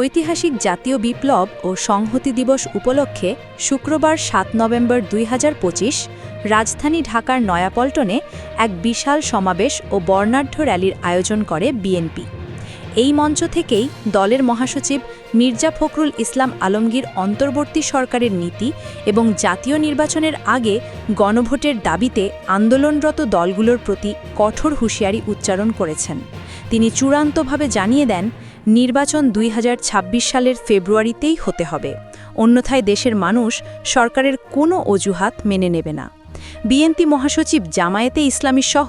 ঐতিহাসিক জাতীয় বিপ্লব ও সংহতি দিবস উপলক্ষে শুক্রবার ৭ নভেম্বর ২০২৫ রাজধানী ঢাকার নয়াপল্টনে এক বিশাল সমাবেশ ও বর্ণাঢ্য র্যালির আয়োজন করে বিএনপি। এই মঞ্চ থেকেই দলের মহাসচিব মির্জা ফখরুল ইসলাম আলমগীর অন্তর্বর্তী সরকারের নীতি এবং জাতীয় নির্বাচনের আগে গণভোটের দাবিতে আন্দোলনরত দলগুলোর প্রতি কঠোর হুঁশিয়ারি উচ্চারণ করেছেন। তিনি চূড়ান্তভাবে জানিয়ে দেন, নির্বাচন ২০২৬ সালের ফেব্রুয়ারিতেই হতে হবে, অন্যথায় দেশের মানুষ সরকারের কোনো অজুহাত মেনে নেবে না। বিএনপি মহাসচিব জামায়াতে ইসলামী সহ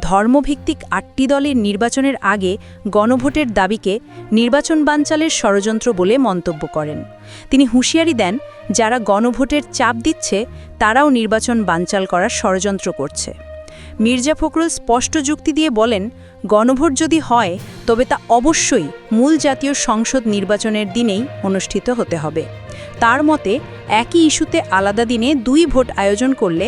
ধর্মভিত্তিক ৮টি দলের নির্বাচনের আগে গণভোটের দাবিকে নির্বাচন বানচালের ষড়যন্ত্র বলে মন্তব্য করেন। তিনি হুঁশিয়ারি দেন, যারা গণভোটের চাপ দিচ্ছে তারাও নির্বাচন বানচাল করার ষড়যন্ত্র করছে। মির্জা ফখরুল স্পষ্ট যুক্তি দিয়ে বলেন, গণভোট যদি হয় তবে তা অবশ্যই মূল জাতীয় সংসদ নির্বাচনের দিনেই অনুষ্ঠিত হতে হবে। তার মতে, একই ইস্যুতে আলাদা দিনে ২ ভোট আয়োজন করলে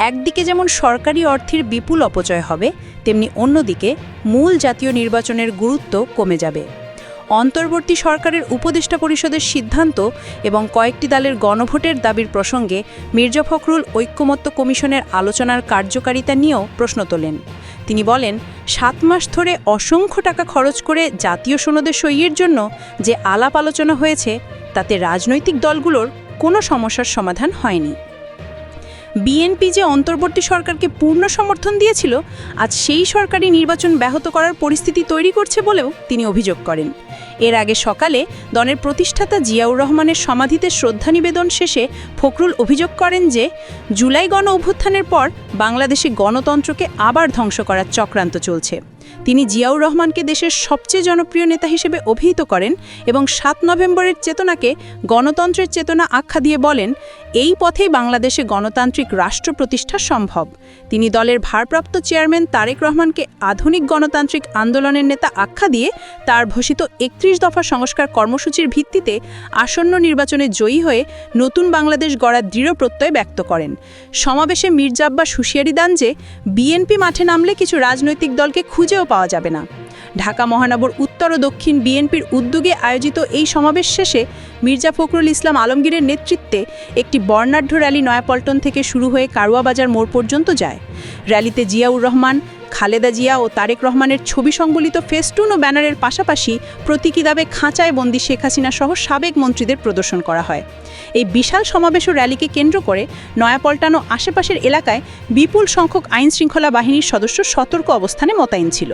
একদিকে যেমন সরকারি অর্থের বিপুল অপচয় হবে, তেমনি অন্যদিকে মূল জাতীয় নির্বাচনের গুরুত্ব কমে যাবে। অন্তর্বর্তী সরকারের উপদেষ্টা পরিষদের সিদ্ধান্ত এবং কয়েকটি দলের গণভোটের দাবির প্রসঙ্গে মির্জা ফখরুল ঐক্যমত্য কমিশনের আলোচনার কার্যকারিতা নিয়েও প্রশ্ন তোলেন। তিনি বলেন, ৭ মাস ধরে অসংখ্য টাকা খরচ করে জাতীয় সনদে সইয়ের জন্য যে আলাপ আলোচনা হয়েছে তাতে রাজনৈতিক দলগুলোর কোনো সমস্যার সমাধান হয়নি। বিএনপি যে অন্তর্বর্তী সরকারকে পূর্ণ সমর্থন দিয়েছিল, আজ সেই সরকারি নির্বাচন ব্যাহত করার পরিস্থিতি তৈরি করছে বলেও তিনি অভিযোগ করেন। এর আগে সকালে দলের প্রতিষ্ঠাতা জিয়াউর রহমানের সমাধিতে শ্রদ্ধা নিবেদন শেষে ফখরুল অভিযোগ করেন যে জুলাই গণ অভ্যুত্থানের পর বাংলাদেশে গণতন্ত্রকে আবার ধ্বংস করার চক্রান্ত চলছে। তিনি জিয়াউর রহমানকে দেশের সবচেয়ে জনপ্রিয় নেতা হিসেবে অভিহিত করেন এবং ৭ নভেম্বরের চেতনাকে গণতন্ত্রের চেতনা আখ্যা দিয়ে বলেন, এই পথেই বাংলাদেশে গণতান্ত্রিক রাষ্ট্র প্রতিষ্ঠা সম্ভব। তিনি দলের ভারপ্রাপ্ত চেয়ারম্যান তারেক রহমানকে আধুনিক গণতান্ত্রিক আন্দোলনের নেতা আখ্যা দিয়ে তার ঘোষিত ৩১ দফা সংস্কার কর্মসূচির ভিত্তিতে আসন্ন নির্বাচনে জয়ী হয়ে নতুন বাংলাদেশ গড়ার দৃঢ় প্রত্যয় ব্যক্ত করেন। সমাবেশে মির্জা আব্বাস হুঁশিয়ারি দেন যে বিএনপি মাঠে নামলে কিছু রাজনৈতিক দলকে খুঁজেও পাওয়া যাবে না। ঢাকা মহানগর উত্তর ও দক্ষিণ বিএনপির উদ্যোগে আয়োজিত এই সমাবেশ শেষে মির্জা ফখরুল ইসলাম আলমগীরের নেতৃত্বে একটি বর্ণাঢ্য র্যালি নয়াপল্টন থেকে শুরু হয়ে কারওয়াবাজার মোড় পর্যন্ত যায়। র্যালিতে জিয়াউর রহমান, খালেদা জিয়া ও তারেক রহমানের ছবি সংবলিত ফেস্টুন ও ব্যানারের পাশাপাশি প্রতীকী দাবে খাঁচায় বন্দী শেখ হাসিনা সহ সাবেক মন্ত্রীদের প্রদর্শন করা হয়। এই বিশাল সমাবেশ ও র্যালিকে কেন্দ্র করে নয়াপল্টন ও আশেপাশের এলাকায় বিপুল সংখ্যক আইনশৃঙ্খলা বাহিনীর সদস্য সতর্ক অবস্থানে মোতায়েন ছিল।